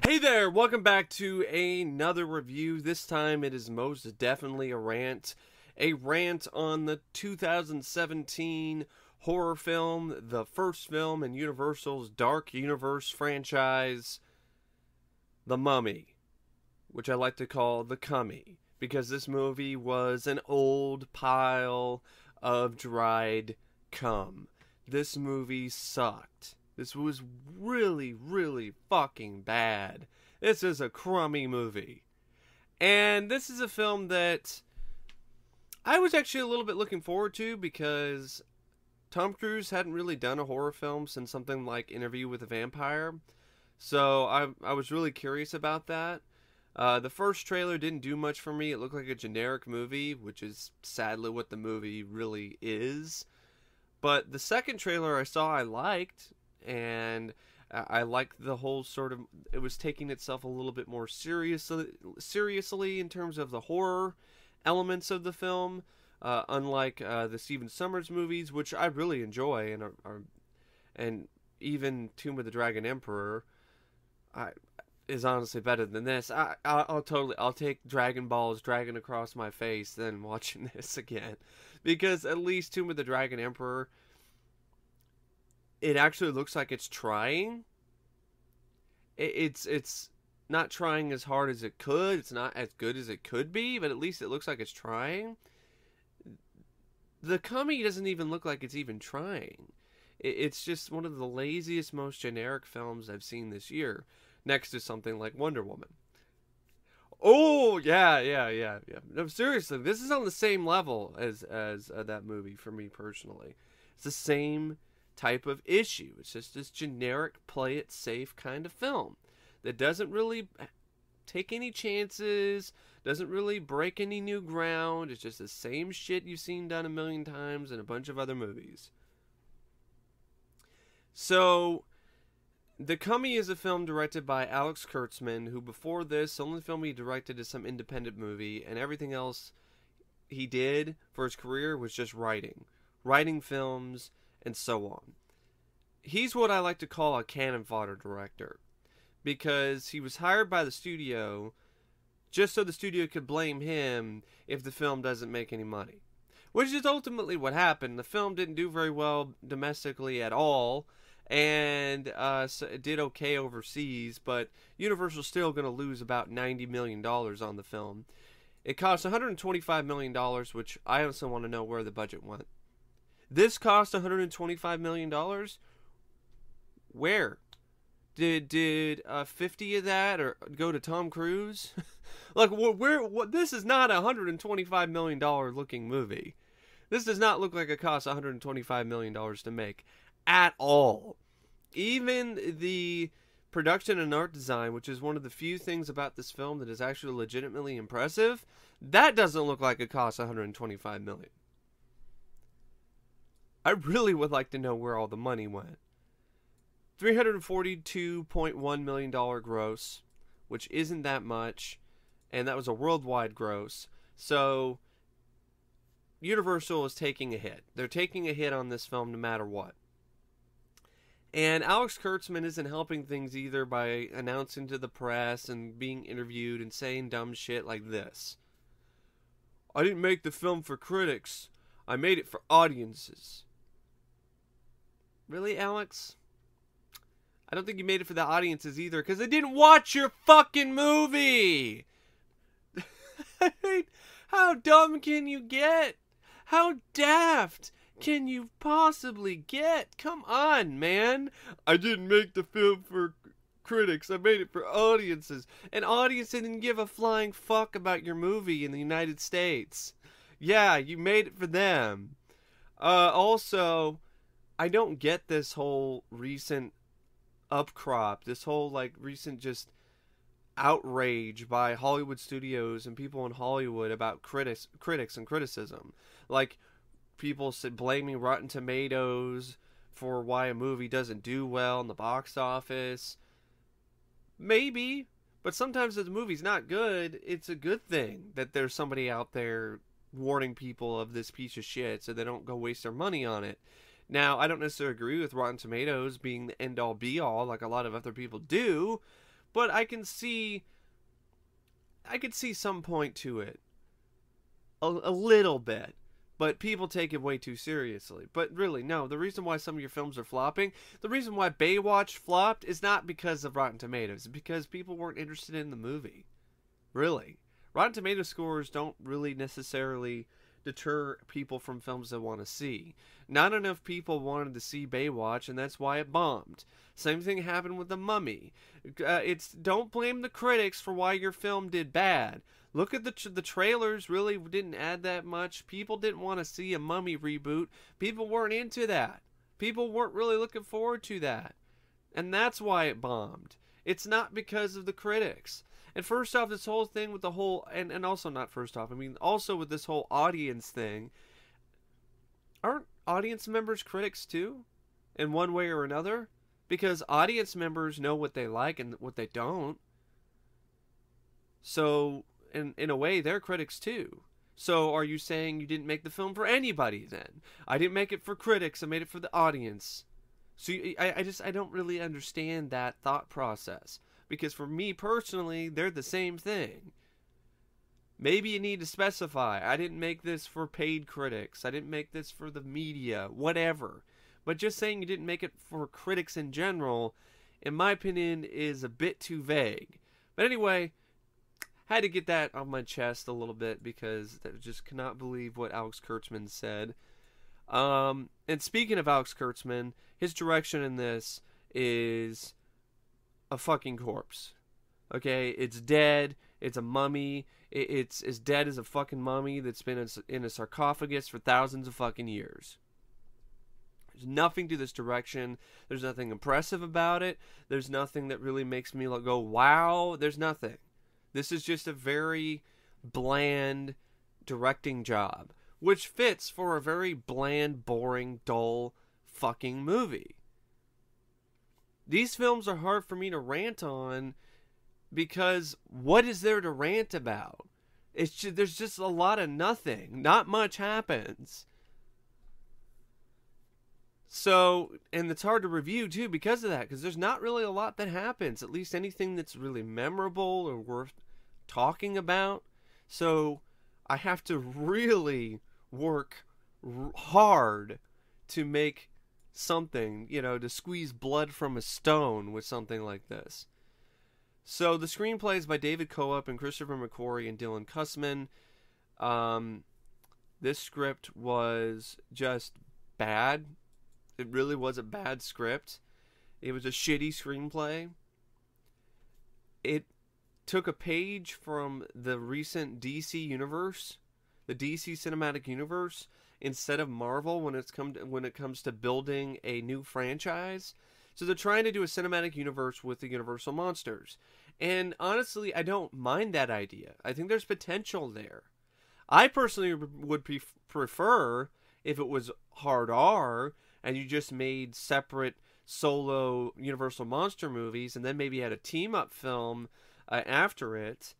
Hey there, welcome back to another review. This time it is most definitely a rant. A rant on the 2017 horror film, the first film in Universal's Dark Universe franchise, The Mummy, which I like to call the CUMMY, because this movie was an old pile of dried cum. This movie sucked. This was really, really fucking bad. This is a crummy movie. And this is a film that I was actually a little bit looking forward to because Tom Cruise hadn't really done a horror film since something like Interview with a Vampire. So I was really curious about that. The first trailer didn't do much for me. It looked like a generic movie, which is sadly what the movie really is. But the second trailer I saw I liked. And I liked the whole sort of, it was taking itself a little bit more seriously in terms of the horror elements of the film, unlike the Stephen Sommers movies, which I really enjoy, and even Tomb of the Dragon Emperor is honestly better than this. I'll take Dragon Balls dragging across my face than watching this again, because at least Tomb of the Dragon Emperor, it actually looks like it's trying. It's not trying as hard as it could. It's not as good as it could be, but at least it looks like it's trying. The CUMMY doesn't even look like it's even trying. It's just one of the laziest, most generic films I've seen this year, next to something like Wonder Woman. Oh, yeah. No, seriously, this is on the same level as that movie for me personally. It's the same type of issue. It's just this generic play it safe kind of film that doesn't really take any chances, doesn't really break any new ground. It's just the same shit you've seen done a million times in a bunch of other movies. So The CUMMY is a film directed by Alex Kurtzman, who before this, the only film he directed is some independent movie, and everything else he did for his career was just writing films, and so on. He's what I like to call a cannon fodder director, because he was hired by the studio just so the studio could blame him if the film doesn't make any money. Which is ultimately what happened. The film didn't do very well domestically at all, and so it did okay overseas, but Universal's still going to lose about $90 million on the film. It cost $125 million, which I also want to know where the budget went. This cost $125 million? Where? Did 50 of that or go to Tom Cruise? Like, this is not a $125 million looking movie. This does not look like it costs $125 million to make at all. Even the production and art design, which is one of the few things about this film that is actually legitimately impressive, that doesn't look like it costs $125 million. I really would like to know where all the money went. $342.1 million gross, which isn't that much, and that was a worldwide gross. So Universal is taking a hit. They're taking a hit on this film no matter what. And Alex Kurtzman isn't helping things either by announcing to the press and being interviewed and saying dumb shit like this. I didn't make the film for critics. I made it for audiences. Really, Alex? I don't think you made it for the audiences either, because they didn't watch your fucking movie! How dumb can you get? How daft can you possibly get? Come on, man! I didn't make the film for critics, I made it for audiences. An audience didn't give a flying fuck about your movie in the United States. Yeah, you made it for them. Also, I don't get this whole recent upcrop, this whole recent just outrage by Hollywood studios and people in Hollywood about critics and criticism. Like, people blaming Rotten Tomatoes for why a movie doesn't do well in the box office. Maybe, but sometimes if the movie's not good, it's a good thing that there's somebody out there warning people of this piece of shit so they don't go waste their money on it. Now, I don't necessarily agree with Rotten Tomatoes being the end-all be-all like a lot of other people do, but I could see some point to it. A little bit. But people take it way too seriously. But really, no, the reason why some of your films are flopping, the reason why Baywatch flopped is not because of Rotten Tomatoes. It's because people weren't interested in the movie. Really. Rotten Tomatoes scores don't really necessarily deter people from films they want to see. Not enough people wanted to see Baywatch, and that's why it bombed. Same thing happened with The Mummy. Don't blame the critics for why your film did bad. Look at the trailers, really didn't add that much. People didn't want to see a Mummy reboot. People weren't into that. People weren't really looking forward to that. And that's why it bombed. It's not because of the critics. And first off, this whole thing with the whole, and also not first off, I mean, also with this whole audience thing, aren't audience members critics too? In one way or another? Because audience members know what they like and what they don't. So, in a way, they're critics too. So, are you saying you didn't make the film for anybody then? I didn't make it for critics, I made it for the audience. So, I don't really understand that thought process. Because for me personally, they're the same thing. Maybe you need to specify, I didn't make this for paid critics, I didn't make this for the media, whatever. But just saying you didn't make it for critics in general, in my opinion, is a bit too vague. But anyway, had to get that on my chest a little bit because I just cannot believe what Alex Kurtzman said. And speaking of Alex Kurtzman, his direction in this is a fucking corpse. Okay, it's dead. It's a mummy. It's as dead as a fucking mummy that's been in a sarcophagus for thousands of fucking years. There's nothing to this direction. There's nothing impressive about it. There's nothing that really makes me go, wow. There's nothing. This is just a very bland directing job, which fits for a very bland, boring, dull fucking movie. These films are hard for me to rant on because what is there to rant about? There's just a lot of nothing. Not much happens. So, and it's hard to review too because of that, because there's not really a lot that happens, at least anything that's really memorable or worth talking about. So, I have to really work hard to make something, to squeeze blood from a stone with something like this. So, the screenplay is by David Coop and Christopher McQuarrie and Dylan Kurtzman. This script was just bad. It really was a bad script. It was a shitty screenplay. It took a page from the recent DC universe, the DC cinematic universe, instead of Marvel when it comes to building a new franchise. So they're trying to do a cinematic universe with the Universal monsters. And honestly, I don't mind that idea. I think there's potential there. I personally would prefer if it was hard R, and you just made separate solo Universal Monster movies, and then maybe had a team-up film after it.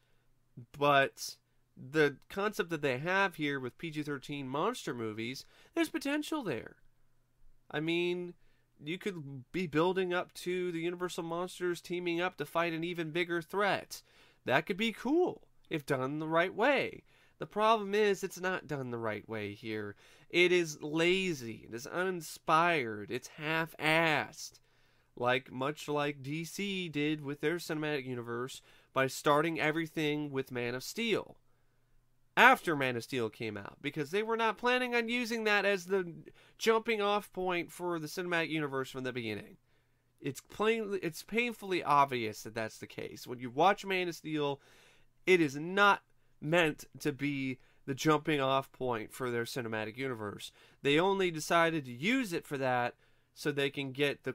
But the concept that they have here with PG-13 monster movies, there's potential there. I mean, you could be building up to the Universal Monsters teaming up to fight an even bigger threat. That could be cool, if done the right way. The problem is, it's not done the right way here. It is lazy. It is uninspired. It's half-assed. Much like DC did with their cinematic universe by starting everything with Man of Steel. After Man of Steel came out. Because they were not planning on using that as the jumping off point for the cinematic universe from the beginning. It's painfully obvious that that's the case. When you watch Man of Steel, it is not meant to be the jumping off point for their cinematic universe. They only decided to use it for that so they can get the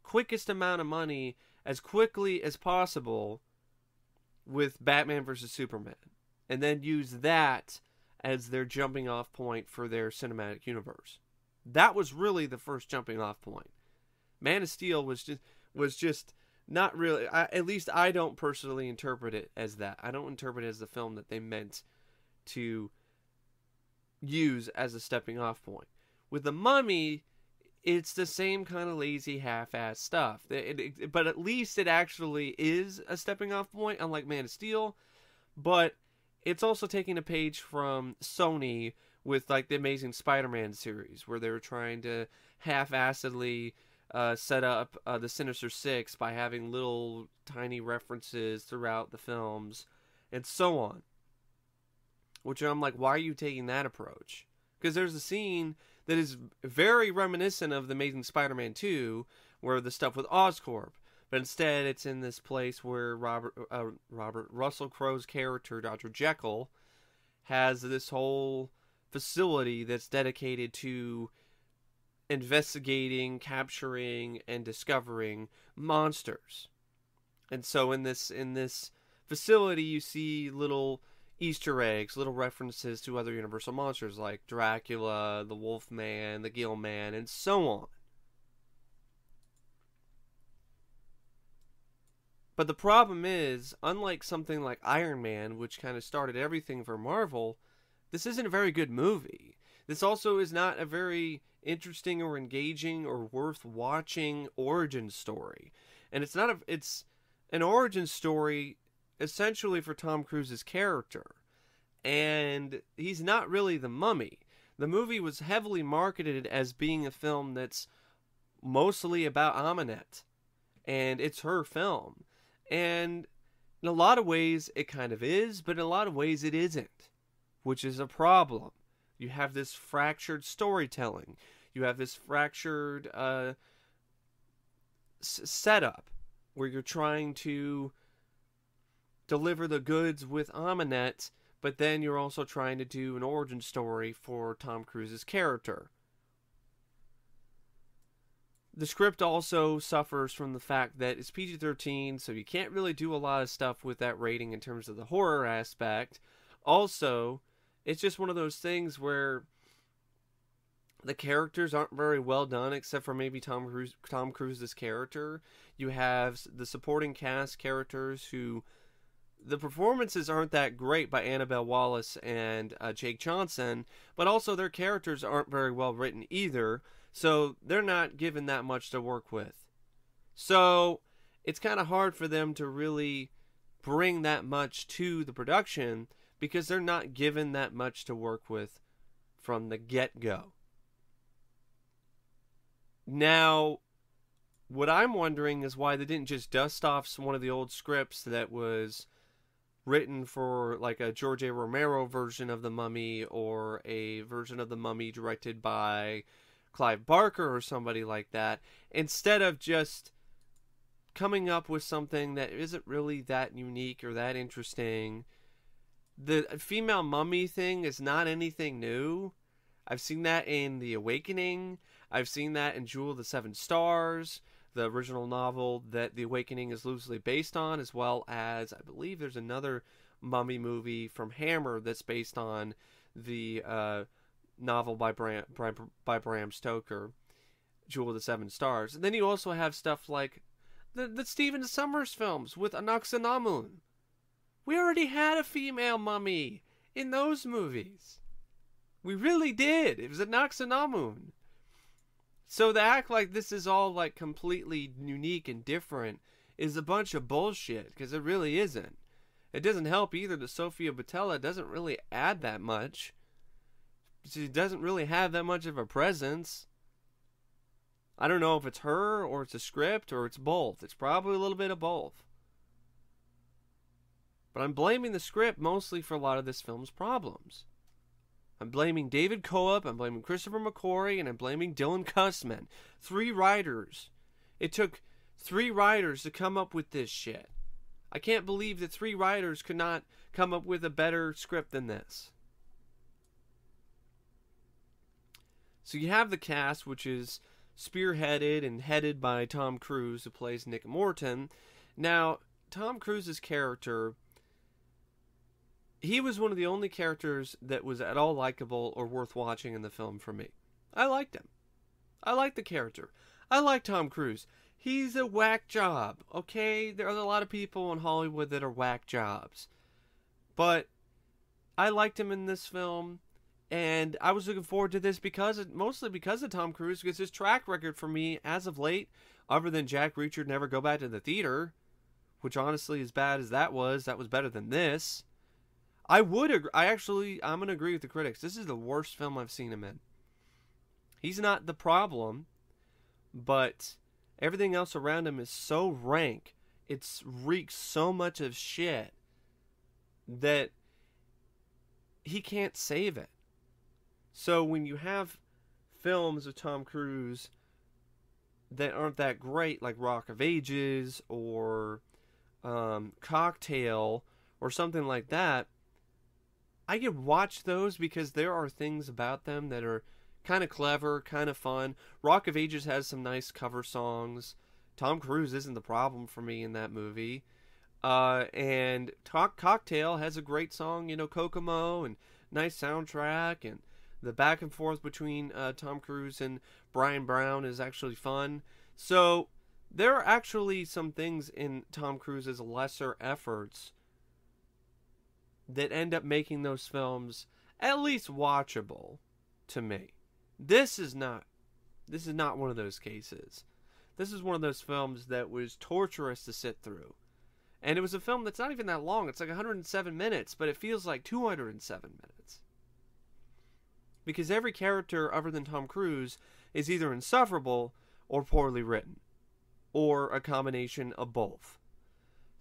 quickest amount of money as quickly as possible with Batman vs. Superman. And then use that as their jumping off point for their cinematic universe. That was really the first jumping off point. Man of Steel was just not really, at least I don't personally interpret it as that. I don't interpret it as the film that they meant to use as a stepping off point. With The Mummy, it's the same kind of lazy half-ass stuff. But at least it actually is a stepping off point, unlike Man of Steel. But it's also taking a page from Sony with like the Amazing Spider-Man series, where they were trying to half-assedly set up the Sinister Six by having little tiny references throughout the films and so on. Which I'm like, why are you taking that approach? Because there's a scene that is very reminiscent of the Amazing Spider-Man 2, where the stuff with Oscorp. But instead, it's in this place where Russell Crowe's character, Dr. Jekyll, has this whole facility that's dedicated to investigating, capturing, and discovering monsters. And so in this facility, you see little Easter eggs, little references to other Universal monsters like Dracula, the Wolfman, the Gill Man, and so on. But the problem is, unlike something like Iron Man, which kind of started everything for Marvel, this isn't a very good movie. This also is not a very interesting or engaging or worth watching origin story. And it's an origin story essentially for Tom Cruise's character. And he's not really the Mummy. The movie was heavily marketed as being a film that's mostly about Aminette. And it's her film. And in a lot of ways it kind of is, but in a lot of ways it isn't. Which is a problem. You have this fractured storytelling. You have this fractured setup where you're trying to deliver the goods with Aminette, but then you're also trying to do an origin story for Tom Cruise's character. The script also suffers from the fact that it's PG-13, so you can't really do a lot of stuff with that rating in terms of the horror aspect. Also, it's just one of those things where the characters aren't very well done, except for maybe Tom Cruise's character. You have the supporting cast characters who, the performances aren't that great by Annabelle Wallis and Jake Johnson, but also their characters aren't very well written either, so they're not given that much to work with. So it's kind of hard for them to really bring that much to the production because they're not given that much to work with from the get-go. Now, what I'm wondering is why they didn't just dust off one of the old scripts that was written for like a George A. Romero version of The Mummy, or a version of The Mummy directed by Clive Barker or somebody like that, instead of just coming up with something that isn't really that unique or that interesting. The female mummy thing is not anything new. I've seen that in The Awakening. I've seen that in Jewel of the Seven Stars, the original novel that The Awakening is loosely based on, as well as, I believe there's another mummy movie from Hammer that's based on the novel by Bram Stoker, Jewel of the Seven Stars. And then you also have stuff like the Stephen Sommers films with Anaxinamun. We already had a female mummy in those movies. We really did. It was Anaxinamun. So to act like this is all like completely unique and different is a bunch of bullshit, because it really isn't. It doesn't help either that Sofia Boutella doesn't really add that much. She doesn't really have that much of a presence. I don't know if it's her, or it's a script, or it's both. It's probably a little bit of both. But I'm blaming the script mostly for a lot of this film's problems. I'm blaming David Coop, I'm blaming Christopher McQuarrie, and I'm blaming Dylan Kussman. 3 writers. It took 3 writers to come up with this shit. I can't believe that 3 writers could not come up with a better script than this. So you have the cast, which is spearheaded and headed by Tom Cruise, who plays Nick Morton. Now, Tom Cruise's character, he was one of the only characters that was at all likable or worth watching in the film for me. I liked him. I liked the character. I like Tom Cruise. He's a whack job, okay? There are a lot of people in Hollywood that are whack jobs. But I liked him in this film, And I was looking forward to this mostly because of Tom Cruise, because his track record for me as of late, other than Jack Reacher Never Go Back to the Theater, which honestly, as bad as that was better than this. I'm going to agree with the critics. This is the worst film I've seen him in. He's not the problem, but everything else around him is so rank. It reeks so much of shit that he can't save it. So when you have films of Tom Cruise that aren't that great, like Rock of Ages or Cocktail or something like that, I can watch those because there are things about them that are kind of clever, kind of fun. Rock of Ages has some nice cover songs. Tom Cruise isn't the problem for me in that movie. And Cocktail has a great song, Kokomo, and nice soundtrack, and the back and forth between Tom Cruise and Brian Brown is actually fun. So there are actually some things in Tom Cruise's lesser efforts that end up making those films at least watchable to me. This is not one of those cases. This is one of those films that was torturous to sit through. And it was a film that's not even that long. It's like 107 minutes, but it feels like 207 minutes. Because every character other than Tom Cruise is either insufferable or poorly written, or a combination of both.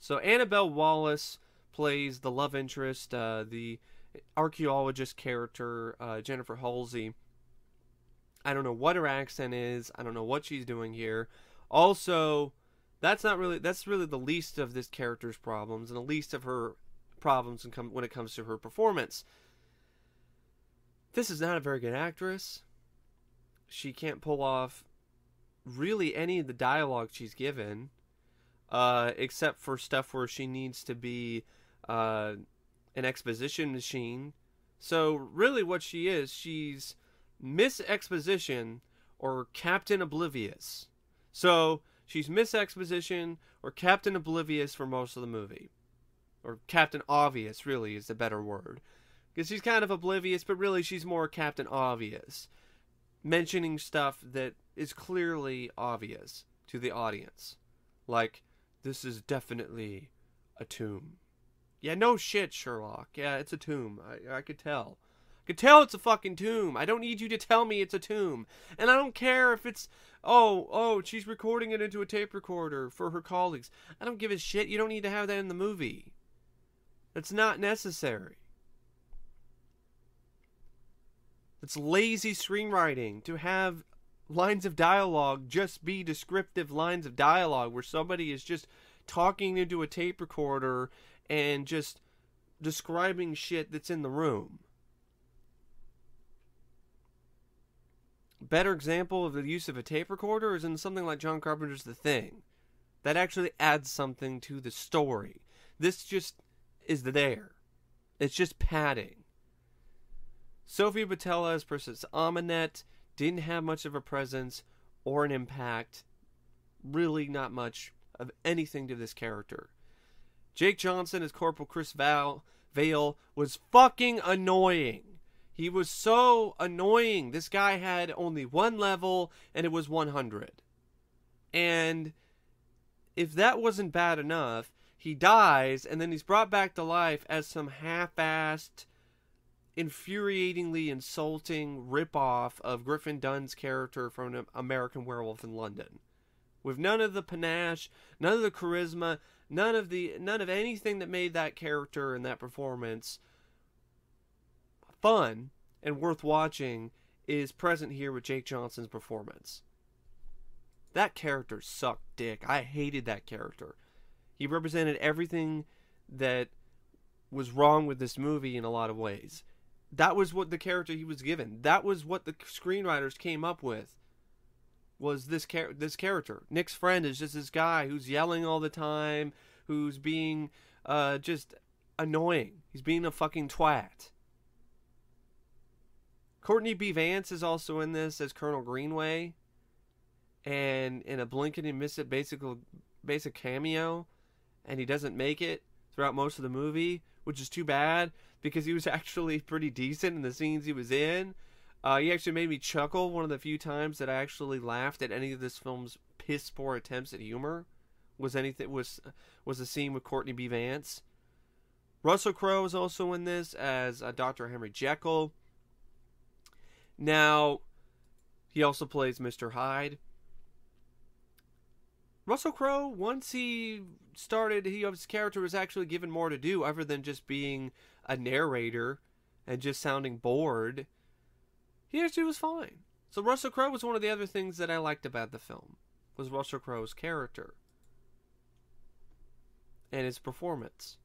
So Annabelle Wallis plays the love interest, the archaeologist character, Jennifer Halsey. I don't know what her accent is. I don't know what she's doing here. Also, that's really the least of this character's problems and the least of her problems when it comes to her performance. This is not a very good actress. She can't pull off really any of the dialogue she's given, except for stuff where she needs to be an exposition machine. So really what she's Miss Exposition or Captain Oblivious. So she's Miss Exposition or Captain Oblivious for most of the movie. Or Captain Obvious, really, is the better word. Because she's kind of oblivious, but really she's more Captain Obvious. Mentioning stuff that is clearly obvious to the audience. Like, this is definitely a tomb. Yeah, no shit, Sherlock. Yeah, it's a tomb. I could tell. I could tell it's a fucking tomb. I don't need you to tell me it's a tomb. And I don't care if it's, she's recording it into a tape recorder for her colleagues. I don't give a shit. You don't need to have that in the movie. It's not necessary. It's lazy screenwriting to have lines of dialogue just be descriptive lines of dialogue where somebody is just talking into a tape recorder and just describing shit that's in the room. Better example of the use of a tape recorder is in something like John Carpenter's The Thing. That actually adds something to the story. This just is there. It's just padding. Sofia Boutella as Princess Amunet didn't have much of a presence or an impact. Really not much of anything to this character. Jake Johnson as Corporal Chris Vale was fucking annoying. He was so annoying. This guy had only one level, and it was 100. And if that wasn't bad enough, he dies, and then he's brought back to life as some half-assed, infuriatingly insulting ripoff of Griffin Dunn's character from American Werewolf in London. With none of the panache, none of the charisma, none of anything that made that character and that performance fun and worth watching is present here with Jake Johnson's performance. That character sucked dick. I hated that character. He represented everything that was wrong with this movie in a lot of ways. That was what the character he was given. That was what the screenwriters came up with. Was this character. Nick's friend is just this guy who's yelling all the time, who's being just annoying. He's being a fucking twat. Courtney B. Vance is also in this as Colonel Greenway. And in a blink and you miss it basic cameo. And he doesn't make it throughout most of the movie. which is too bad because he was actually pretty decent in the scenes he was in. He actually made me chuckle one of the few times that I actually laughed at any of this film's piss poor attempts at humor. Was a scene with Courtney B. Vance. Russell Crowe is also in this as Dr. Henry Jekyll. Now, he also plays Mr. Hyde. Russell Crowe, once his character was actually given more to do other than just being a narrator and just sounding bored, he actually was fine. So Russell Crowe was one of the other things that I liked about the film, was Russell Crowe's character and his performance.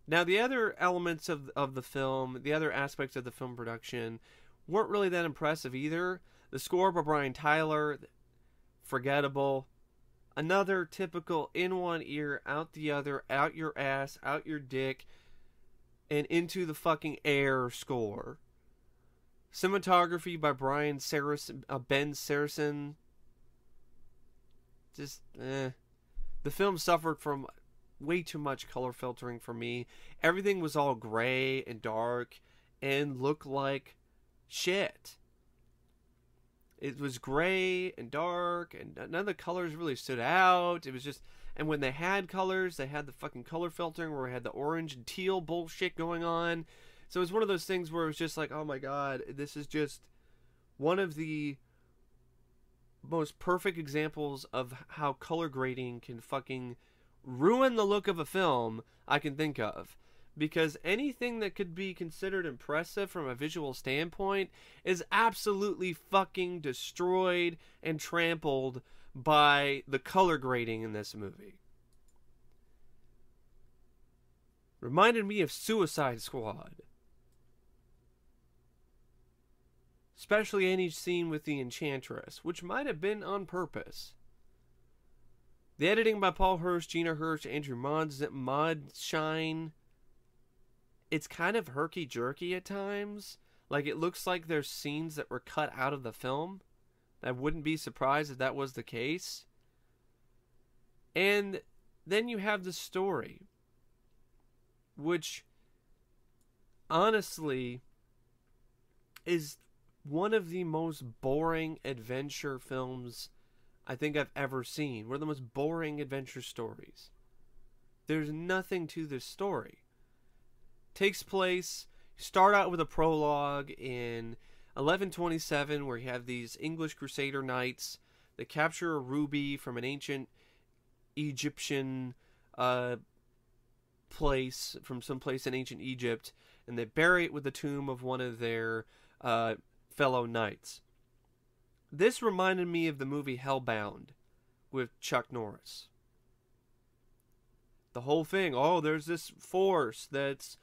Now, the other elements of the film, the other aspects of the film production, weren't really that impressive either. The score by Brian Tyler, forgettable. Another typical in one ear, out the other, out your ass, out your dick, and into the fucking air score. Cinematography by Ben Saracen. Just, The film suffered from way too much color filtering for me. Everything was all gray and dark and looked like shit. It was gray and dark and none of the colors really stood out. It was just, and when they had colors, they had the fucking color filtering where we had the orange and teal bullshit going on. So it was one of those things where it was just like, oh my god, this is just one of the most perfect examples of how color grading can fucking ruin the look of a film I can think of. Because anything that could be considered impressive from a visual standpoint is absolutely fucking destroyed and trampled by the color grading in this movie. Reminded me of Suicide Squad. Especially any scene with the Enchantress, which might have been on purpose. The editing by Paul Hirsch, Gina Hirsch, Andrew Modshine. It's kind of herky-jerky at times. Like, it looks like there's scenes that were cut out of the film. I wouldn't be surprised if that was the case. And then you have the story, which honestly is one of the most boring adventure films I think I've ever seen. One of the most boring adventure stories. There's nothing to this story. Takes place, start out with a prologue in 1127 where you have these English Crusader knights that capture a ruby from an ancient Egyptian place, from some place in ancient Egypt, and they bury it with the tomb of one of their fellow knights. This reminded me of the movie Hellbound with Chuck Norris. The whole thing, there's this force that's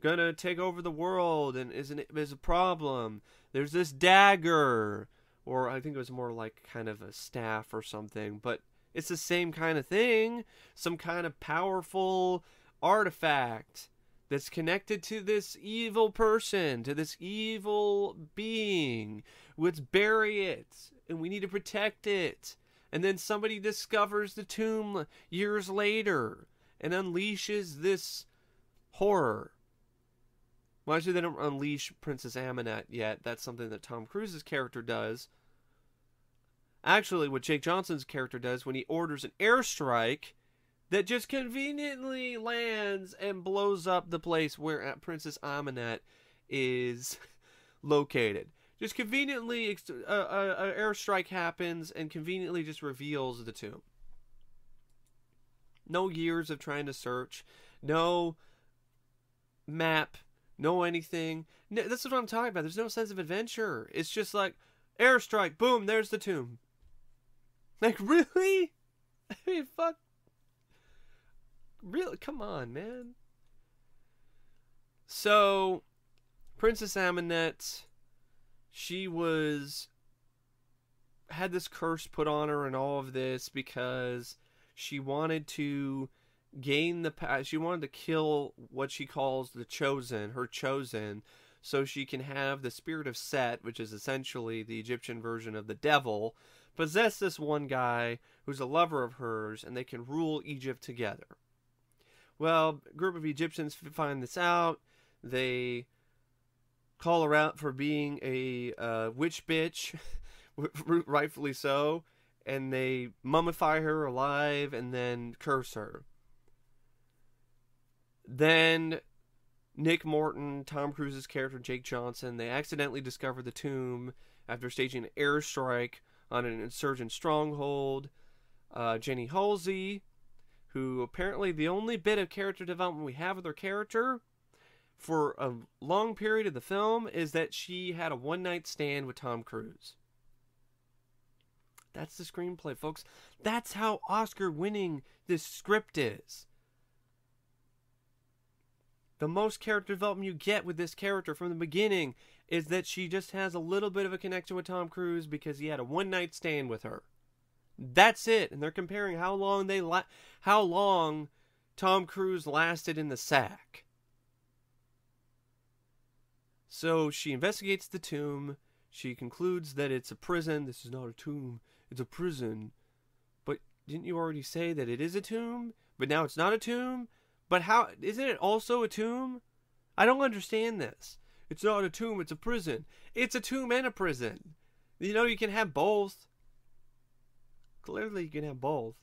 gonna take over the world and is a problem. There's this dagger, or I think it was more like kind of a staff or something, but it's the same kind of thing. Some kind of powerful artifact that's connected to this evil person, to this evil being. Let's bury it, and we need to protect it. And then somebody discovers the tomb years later and unleashes this horror. Well, actually, they don't unleash Princess Amenet yet. That's something that Tom Cruise's character does. Actually, what Jake Johnson's character does when he orders an airstrike that just conveniently lands and blows up the place where Princess Amenet is located. Just conveniently, an airstrike happens and conveniently just reveals the tomb. No years of trying to search. No map. No anything. No, this is what I'm talking about. There's no sense of adventure. It's just like, airstrike, boom, there's the tomb. Like, really? I mean, fuck. Really? Come on, man. So, Princess Amenet, she had this curse put on her and all of this because she wanted to she wanted to kill what she calls the chosen, her chosen, so she can have the spirit of Set, which is essentially the Egyptian version of the devil, possess this one guy who's a lover of hers, and they can rule Egypt together. Well, a group of Egyptians find this out. They call her out for being a witch bitch, rightfully so, and they mummify her alive and then curse her. Then Nick Morton, Tom Cruise's character Jake Johnson, they accidentally discover the tomb after staging an airstrike on an insurgent stronghold. Jenny Halsey, who apparently the only bit of character development we have with her character for a long period of the film is that she had a one-night stand with Tom Cruise. That's the screenplay, folks. That's how Oscar-winning this script is. The most character development you get with this character from the beginning is that she just has a little bit of a connection with Tom Cruise because he had a one-night stand with her. That's it. And they're comparing how long Tom Cruise lasted in the sack. So she investigates the tomb. She concludes that it's a prison. This is not a tomb. It's a prison. But didn't you already say that it is a tomb? But now it's not a tomb? But how, isn't it also a tomb? I don't understand this. It's not a tomb, it's a prison. It's a tomb and a prison. You know, you can have both. Clearly you can have both.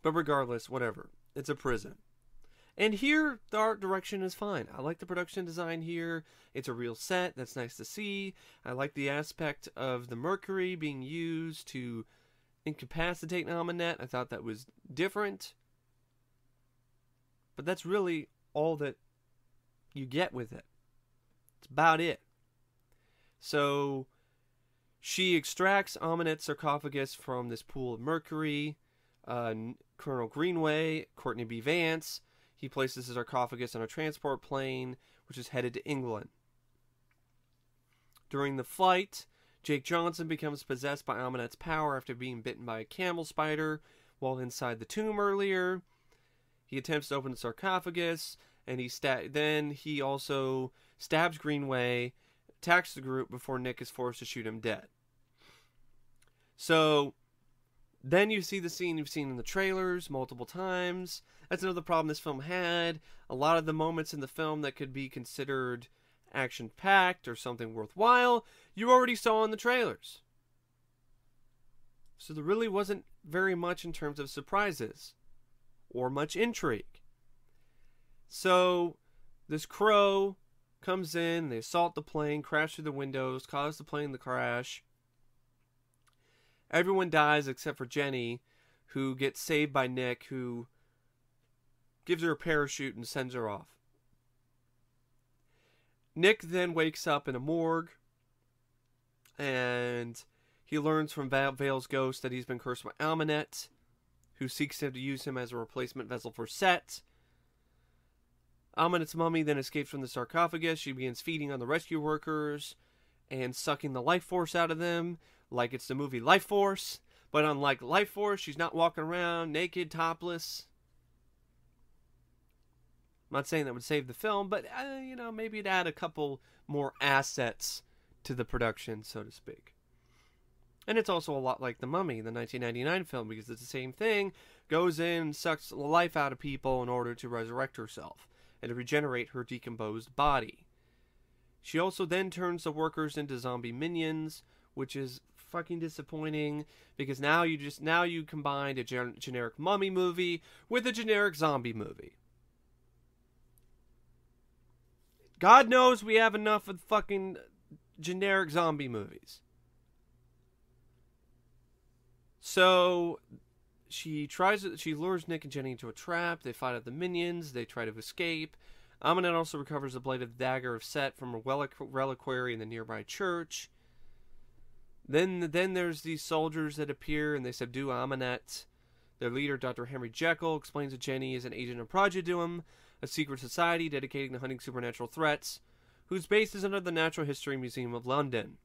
But regardless, whatever. It's a prison. And here, the art direction is fine. I like the production design here. It's a real set. That's nice to see. I like the aspect of the mercury being used to incapacitate Amunet. I thought that was different. But that's really all that you get with it. It's about it. So she extracts Amunet's sarcophagus from this pool of mercury. Colonel Greenway, Courtney B. Vance, he places his sarcophagus on a transport plane, which is headed to England. During the flight, Jake Johnson becomes possessed by Amunet's power after being bitten by a camel spider while inside the tomb earlier. He attempts to open the sarcophagus, and then he also stabs Greenway, attacks the group before Nick is forced to shoot him dead. So then you see the scene you've seen in the trailers multiple times. That's another problem this film had. A lot of the moments in the film that could be considered action-packed or something worthwhile, you already saw in the trailers. So there really wasn't very much in terms of surprises or much intrigue. So this crow comes in, they assault the plane, crash through the windows, cause the plane to crash. Everyone dies except for Jenny, who gets saved by Nick, who gives her a parachute and sends her off. Nick then wakes up in a morgue, and he learns from Vale's ghost that he's been cursed by Amunet, who seeks to use him as a replacement vessel for Set. Amunet's mummy then escapes from the sarcophagus. She begins feeding on the rescue workers and sucking the life force out of them, like it's the movie Life Force. But unlike Life Force, she's not walking around naked, topless. I'm not saying that would save the film, but, maybe it'd add a couple more assets to the production, so to speak. And it's also a lot like The Mummy, the 1999 film, because it's the same thing. Goes in and sucks the life out of people in order to resurrect herself and to regenerate her decomposed body. She also then turns the workers into zombie minions, which is fucking disappointing, because now you combined a generic mummy movie with a generic zombie movie. God knows we have enough of fucking generic zombie movies. So she lures Nick and Jenny into a trap. They fight out the minions. They try to escape. Amunet also recovers the blade of the dagger of Set from a reliquary in the nearby church. Then there's these soldiers that appear and they subdue Amunet. Their leader, Dr. Henry Jekyll, explains that Jenny is an agent of Prodigium, a secret society dedicated to hunting supernatural threats, whose base is under the Natural History Museum of London.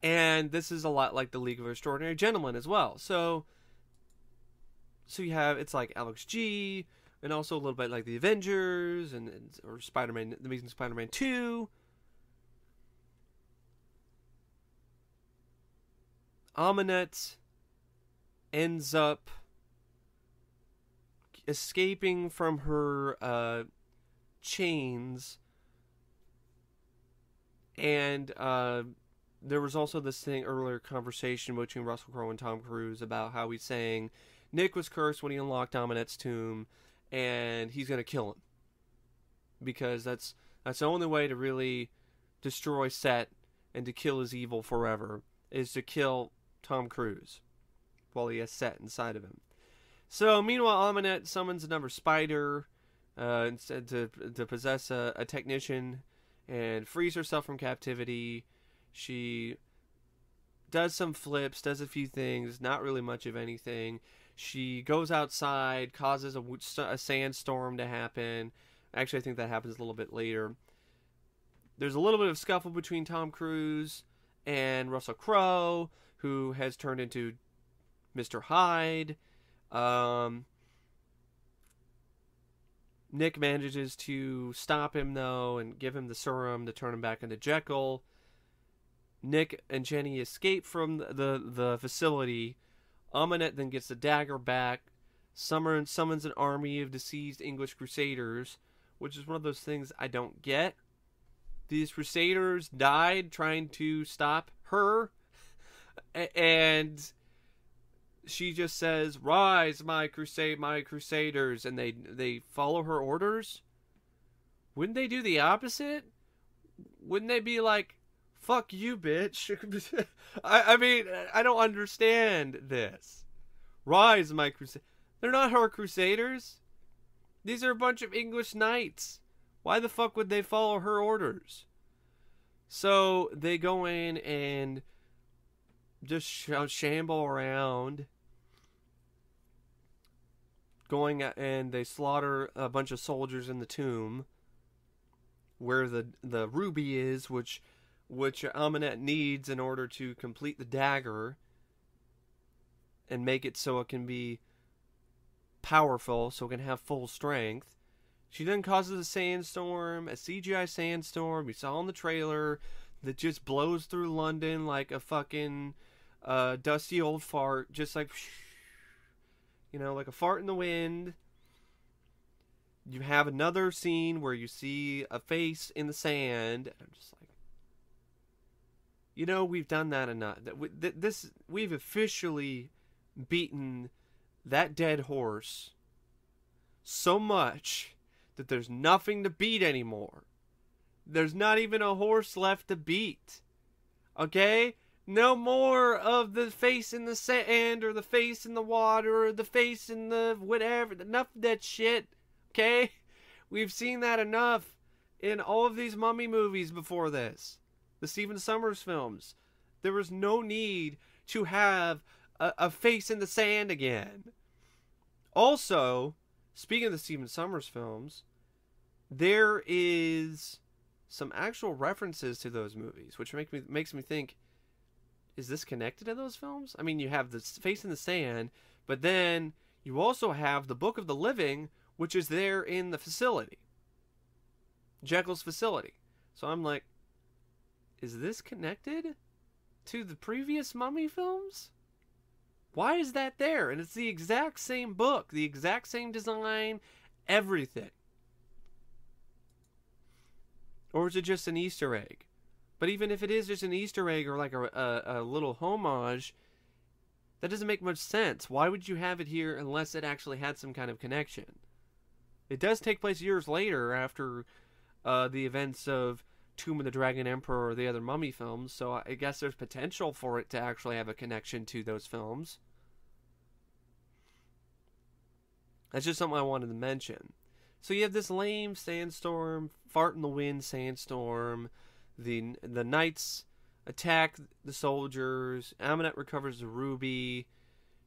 And this is a lot like the League of Extraordinary Gentlemen as well. So you have, it's like Alex G, and also a little bit like the Avengers, or Spider-Man, The Amazing Spider-Man 2. Amunet ends up escaping from her chains, and there was also this thing earlier conversation between Russell Crowe and Tom Cruise about how he's saying Nick was cursed when he unlocked Aminette's tomb, and he's gonna kill him because that's the only way to really destroy Set and to kill his evil forever is to kill Tom Cruise while he has Set inside of him. So meanwhile, Aminette summons another spider instead to possess a technician and frees herself from captivity. She does some flips, does a few things, not really much of anything. She goes outside, causes a sandstorm to happen. Actually, I think that happens a little bit later. There's a little bit of scuffle between Tom Cruise and Russell Crowe, who has turned into Mr. Hyde. Nick manages to stop him, though, and give him the serum to turn him back into Jekyll. Nick and Jenny escape from the facility. Aminette then gets the dagger back. Summons an army of deceased English crusaders, which is one of those things I don't get. These crusaders died trying to stop her, and she just says, "Rise, my crusaders," and they follow her orders. Wouldn't they do the opposite? Wouldn't they be like, "Fuck you, bitch"? I mean, I don't understand this. Rise, my crusaders. They're not her crusaders. These are a bunch of English knights. Why the fuck would they follow her orders? So they go in and just shamble around, and they slaughter a bunch of soldiers in the tomb where the ruby is, which Aminette needs in order to complete the dagger and make it so it can be powerful, so it can have full strength. She then causes a sandstorm, a CGI sandstorm we saw in the trailer that just blows through London like a fucking dusty old fart, just like, like a fart in the wind. You have another scene where you see a face in the sand, and I'm just like, we've done that enough. We've officially beaten that dead horse so much that there's nothing to beat anymore. There's not even a horse left to beat. Okay? No more of the face in the sand or the face in the water or the face in the whatever. Enough of that shit. Okay? We've seen that enough in all of these Mummy movies before this. The Stephen Sommers films. There was no need to have a face in the sand again. Also, speaking of the Stephen Sommers films, there is some actual references to those movies, which makes me think, is this connected to those films? I mean, you have the face in the sand, but then you also have the Book of the Living, which is there in the facility. Jekyll's facility. So I'm like, is this connected to the previous Mummy films? Why is that there? And it's the exact same book, the exact same design, everything. Or is it just an Easter egg? But even if it is just an Easter egg or like a little homage, that doesn't make much sense. Why would you have it here unless it actually had some kind of connection? It does take place years later after the events of Tomb of the Dragon Emperor or the other Mummy films, so I guess there's potential for it to actually have a connection to those films. That's just something I wanted to mention. So you have this lame sandstorm, fart in the wind sandstorm. The knights attack the soldiers. Aminette recovers the ruby.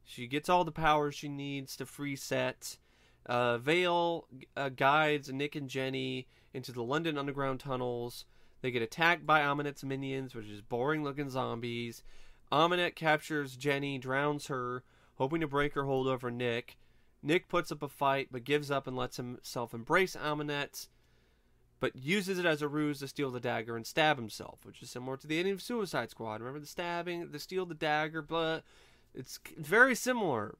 She gets all the power she needs to free Set. Vale guides Nick and Jenny into the London Underground tunnels. They get attacked by Aminette's minions, which is boring-looking zombies. Aminette captures Jenny, drowns her, hoping to break her hold over Nick. Nick puts up a fight, but gives up and lets himself embrace Aminette, but uses it as a ruse to steal the dagger and stab himself, which is similar to the ending of Suicide Squad. Remember the stabbing, the steal the dagger, blah. It's very similar.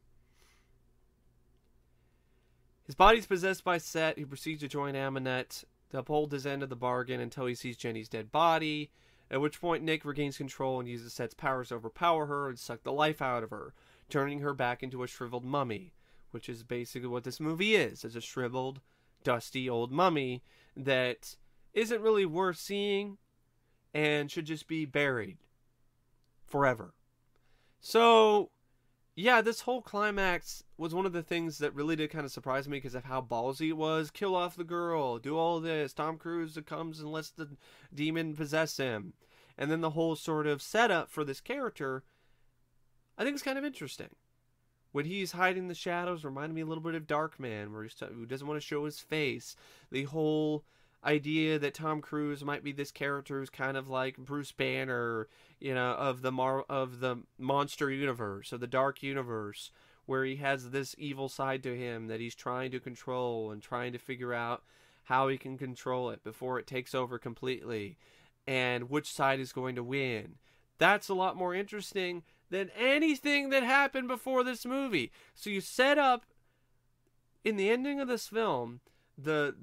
His body's possessed by Set, who proceeds to join Aminette to uphold his end of the bargain until he sees Jenny's dead body, at which point Nick regains control and uses Set's powers to overpower her and suck the life out of her, turning her back into a shriveled mummy, which is basically what this movie is a shriveled, dusty old mummy that isn't really worth seeing and should just be buried forever. So, yeah, this whole climax was one of the things that really did kind of surprise me because of how ballsy it was. Kill off the girl, do all this. Tom Cruise comes and lets the demon possess him. And then the whole sort of setup for this character, I think it's kind of interesting. When he's hiding the shadows, reminded me a little bit of Darkman, where he doesn't want to show his face. The whole idea that Tom Cruise might be this character who's kind of like Bruce Banner, you know, of the monster universe, of the dark universe, where he has this evil side to him that he's trying to control and trying to figure out how he can control it before it takes over completely, and which side is going to win. That's a lot more interesting than anything that happened before this movie. So you set up, in the ending of this film, the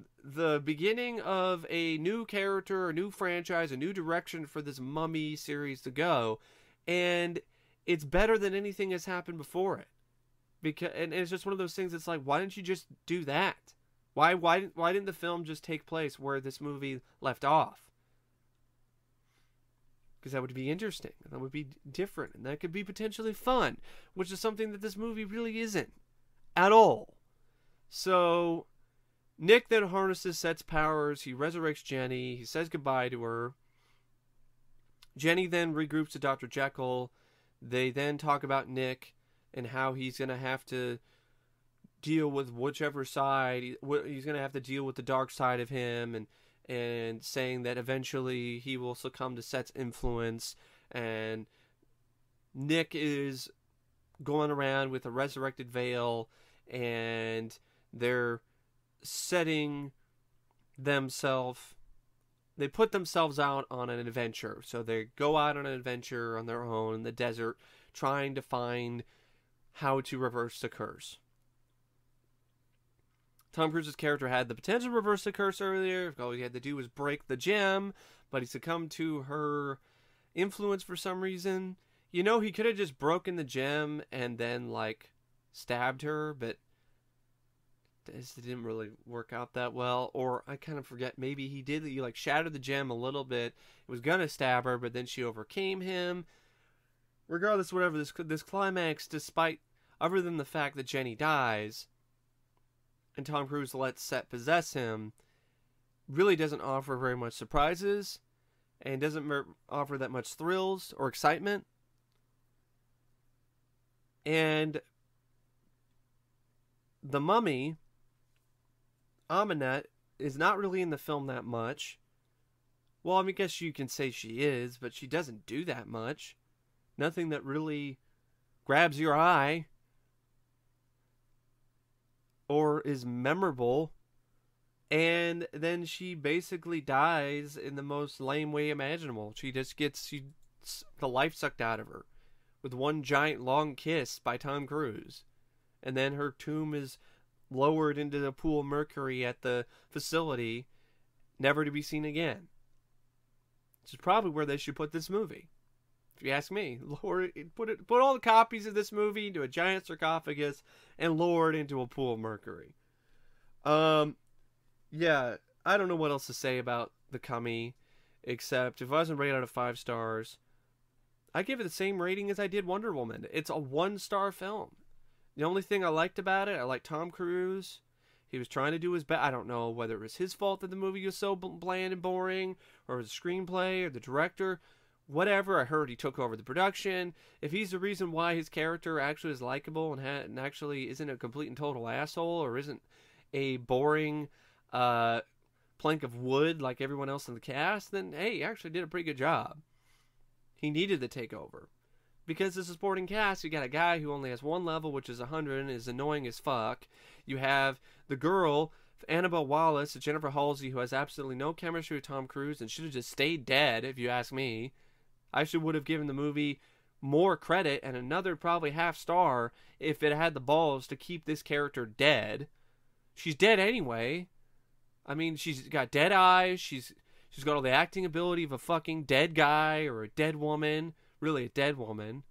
beginning of a new character, a new franchise, a new direction for this Mummy series to go, and it's better than anything that's happened before it. And it's just one of those things that's like, why didn't you just do that? Why didn't the film just take place where this movie left off? Because that would be interesting, and that would be different, and that could be potentially fun, which is something that this movie really isn't at all. So Nick then harnesses Set's powers. He resurrects Jenny. He says goodbye to her. Jenny then regroups to Dr. Jekyll. They then talk about Nick and how he's going to have to deal with whichever side. He's going to have to deal with the dark side of him, and saying that eventually he will succumb to Set's influence. And Nick is going around with a resurrected veil, and they're setting themselves, they put themselves out on an adventure. So they go out on an adventure on their own in the desert, trying to find how to reverse the curse. Tom Cruise's character had the potential to reverse the curse earlier. All he had to do was break the gem, but he succumbed to her influence for some reason. You know, he could have just broken the gem and then, like, stabbed her, but it didn't really work out that well. Or I kind of forget, maybe he did. He like shattered the gem a little bit. He was gonna stab her, but then she overcame him. Regardless, whatever, this climax, despite, other than the fact that Jenny dies and Tom Cruise lets Set possess him, really doesn't offer very much surprises and doesn't offer that much thrills or excitement. And the Mummy, Aminette, is not really in the film that much. Well, I mean, I guess you can say she is, but she doesn't do that much. Nothing that really grabs your eye or is memorable. And then she basically dies in the most lame way imaginable. She just gets the life sucked out of her with one giant long kiss by Tom Cruise. And then her tomb is lowered into the pool of mercury at the facility, never to be seen again. Which is probably where they should put this movie, if you ask me. Put all the copies of this movie into a giant sarcophagus and lower it into a pool of mercury. Yeah, I don't know what else to say about the CUMMY, except if I wasn't rated out of 5 stars, I give it the same rating as I did Wonder Woman. It's a 1-star film. The only thing I liked about it, I liked Tom Cruise. He was trying to do his best. I don't know whether it was his fault that the movie was so bland and boring, or it was the screenplay, or the director. Whatever, I heard he took over the production. If he's the reason why his character actually is likable and actually isn't a complete and total asshole, or isn't a boring plank of wood like everyone else in the cast, then hey, he actually did a pretty good job. He needed to take over. Because as a supporting cast, you got a guy who only has 1 level, which is 100, and is annoying as fuck. You have the girl, Annabelle Wallis, Jennifer Halsey, who has absolutely no chemistry with Tom Cruise and should have just stayed dead, if you ask me. I should would have given the movie more credit and another probably half star if it had the balls to keep this character dead. She's dead anyway. I mean, she's got dead eyes. She's got all the acting ability of a fucking dead guy or a dead woman. Really, a dead woman.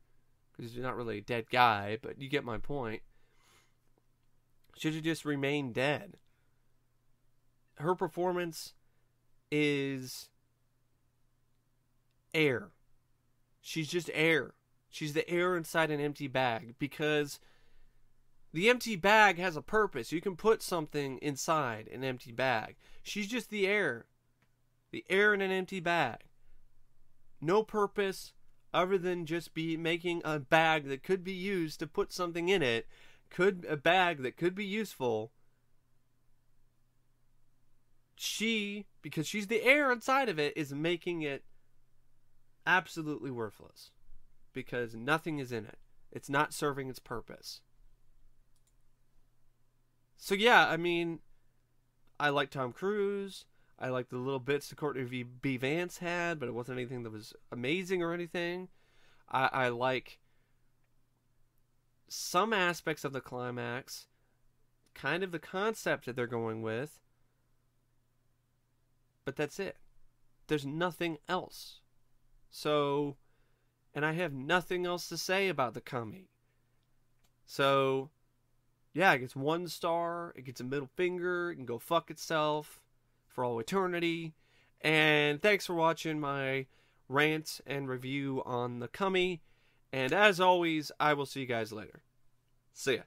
Because she's not really a dead guy, but you get my point. Should have just remained dead. Her performance is air. She's just air. She's the air inside an empty bag, because the empty bag has a purpose. You can put something inside an empty bag. She's just the air. The air in an empty bag. No purpose other than just be making a bag that could be used to put something in it. A bag that could be useful. She, because she's the air inside of it, is making it absolutely worthless. Because nothing is in it. It's not serving its purpose. So yeah, I mean, I like Tom Cruise. I like the little bits that Courtney B. Vance had, but it wasn't anything that was amazing or anything. I like some aspects of the climax, kind of the concept that they're going with, but that's it. There's nothing else. So, and I have nothing else to say about the CUMMY. So, yeah, it gets 1 star, it gets a middle finger, it can go fuck itself for all eternity. And thanks for watching my rant and review on the CUMMY. And as always, I will see you guys later. See ya.